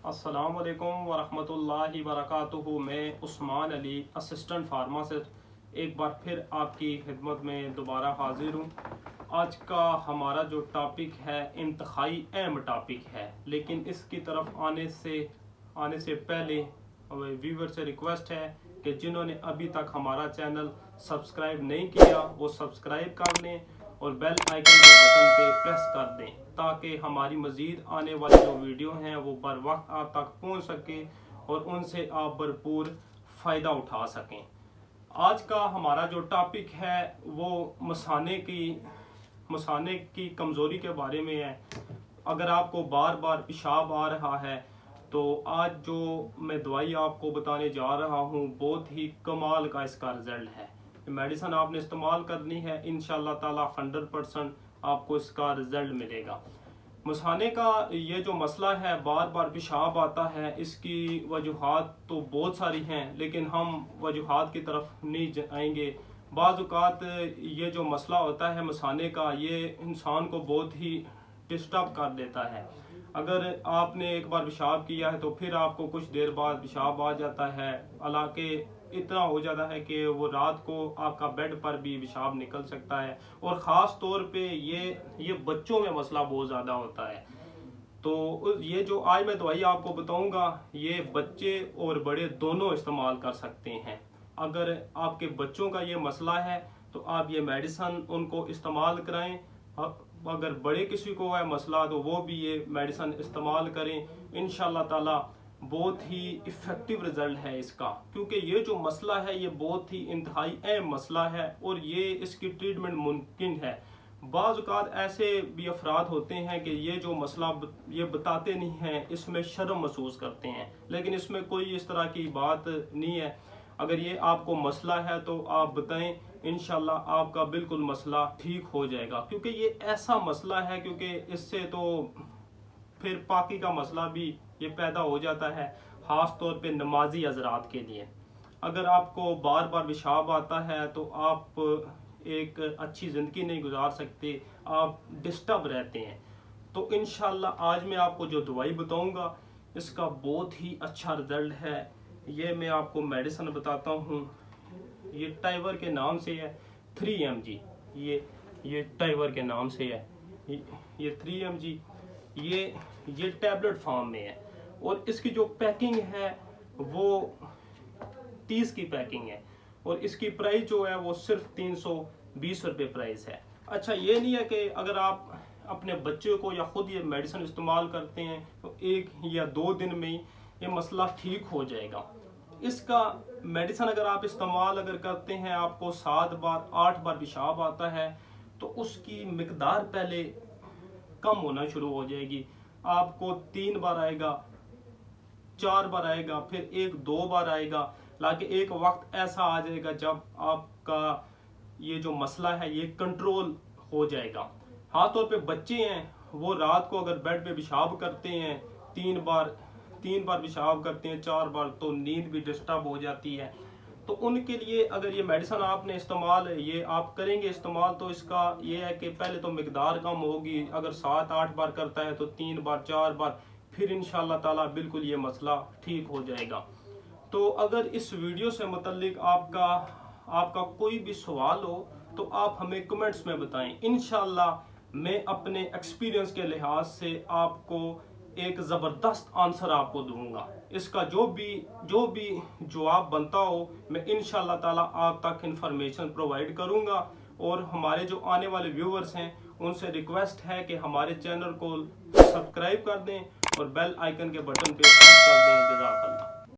अस्सलाम वालेकुम वरहमतुल्लाहि वबरकातुहू। मैं उस्मान अली असिस्टेंट फार्मासिस्ट एक बार फिर आपकी खिदमत में दोबारा हाजिर हूँ। आज का हमारा जो टॉपिक है इंतहाई अहम टॉपिक है, लेकिन इसकी तरफ आने से पहले व्यूवर से रिक्वेस्ट है कि जिन्होंने अभी तक हमारा चैनल सब्सक्राइब नहीं किया वो सब्सक्राइब कर लें और बेल आइकन के बटन पे प्रेस कर दें ताकि हमारी मज़ीद आने वाली जो वीडियो हैं वो बर वक्त आप तक पहुंच सके और उनसे आप भरपूर फ़ायदा उठा सकें। आज का हमारा जो टॉपिक है वो मसाने की कमज़ोरी के बारे में है। अगर आपको बार बार पेशाब आ रहा है तो आज जो मैं दवाई आपको बताने जा रहा हूँ बहुत ही कमाल का इसका रिज़ल्ट है। मेडिसिन आपने इस्तेमाल करनी है, इंशाल्लाह ताला 100% आपको इसका रिज़ल्ट मिलेगा। मसाने का ये जो मसला है बार बार पेशाब आता है, इसकी वजूहात तो बहुत सारी हैं, लेकिन हम वजूहात की तरफ नहीं जाएंगे। बाज़ औक़ात ये जो मसला होता है मसाने का, ये इंसान को बहुत ही डिस्टर्ब कर देता है। अगर आपने एक बार पेशाब किया है तो फिर आपको कुछ देर बाद पेशाब आ जाता है, हालांकि इतना हो जाता है कि वो रात को आपका बेड पर भी पेशाब निकल सकता है। और ख़ास तौर पे ये बच्चों में मसला बहुत ज़्यादा होता है। तो ये जो आज मैं दवाई आपको बताऊंगा ये बच्चे और बड़े दोनों इस्तेमाल कर सकते हैं। अगर आपके बच्चों का ये मसला है तो आप ये मेडिसिन उनको इस्तेमाल कराएं। अगर बड़े किसी को है मसला तो वो भी ये मेडिसिन इस्तेमाल करें। इंशाल्लाह ताला बहुत ही इफ़ेक्टिव रिज़ल्ट है इसका, क्योंकि ये जो मसला है ये बहुत ही इंतहाई अहम मसला है और ये इसकी ट्रीटमेंट मुमकिन है। बाज़ औक़ात ऐसे भी अफराद होते हैं कि ये जो मसला ये बताते नहीं हैं, इसमें शर्म महसूस करते हैं, लेकिन इसमें कोई इस तरह की बात नहीं है। अगर ये आपको मसला है तो आप बताएं, इंशाल्लाह आपका बिल्कुल मसला ठीक हो जाएगा। क्योंकि ये ऐसा मसला है, क्योंकि इससे तो फिर पाकी का मसला भी ये पैदा हो जाता है, ख़ास तौर पे नमाजी हज़रात के लिए। अगर आपको बार बार पेशाब आता है तो आप एक अच्छी ज़िंदगी नहीं गुजार सकते, आप डिस्टर्ब रहते हैं। तो इंशाल्लाह आज मैं आपको जो दवाई बताऊंगा इसका बहुत ही अच्छा रिज़ल्ट है। ये मैं आपको मेडिसिन बताता हूँ, ये टाइवर के नाम से है 3mg। ये टाइवर के नाम से है, ये 3mg ये टैबलेट फॉर्म में है और इसकी जो पैकिंग है वो 30 की पैकिंग है और इसकी प्राइस जो है वो सिर्फ 320 रुपये प्राइस है। अच्छा, ये नहीं है कि अगर आप अपने बच्चे को या खुद ये मेडिसिन इस्तेमाल करते हैं तो 1 या 2 दिन में ही ये मसला ठीक हो जाएगा। इसका मेडिसिन अगर आप इस्तेमाल करते हैं, आपको 7 बार 8 बार पेशाब आता है तो उसकी मिकदार पहले कम होना शुरू हो जाएगी। आपको 3 बार आएगा, 4 बार आएगा, फिर 1-2 बार आएगा, लाकि एक वक्त ऐसा आ जाएगा जब आपका ये जो मसला है ये कंट्रोल हो जाएगा। ख़ास तौर पे बच्चे हैं, वो रात को अगर बेड पे पेशाब करते हैं 3 बार पेशाब करते हैं, 4 बार, तो नींद भी डिस्टर्ब हो जाती है। तो उनके लिए अगर ये मेडिसिन आपने इस्तेमाल ये आप करेंगे इस्तेमाल, तो इसका ये है कि पहले तो मिकदार कम होगी। अगर 7-8 बार करता है तो 3 बार 4 बार, फिर इंशाल्लाह ताला बिल्कुल ये मसला ठीक हो जाएगा। तो अगर इस वीडियो से मुतल्लिक आपका कोई भी सवाल हो तो आप हमें कमेंट्स में बताएं। इंशाल्लाह मैं अपने एक्सपीरियंस के लिहाज से आपको एक ज़बरदस्त आंसर आपको दूंगा। इसका जो भी जवाब बनता हो मैं इंशाल्लाह ताला आप तक इंफॉर्मेशन प्रोवाइड करूंगा। और हमारे जो आने वाले व्यूवर्स हैं उनसे रिक्वेस्ट है कि हमारे चैनल को सब्सक्राइब कर दें और बेल आइकन के बटन पे प्रेस कर दें। जज़ाकल्लाह।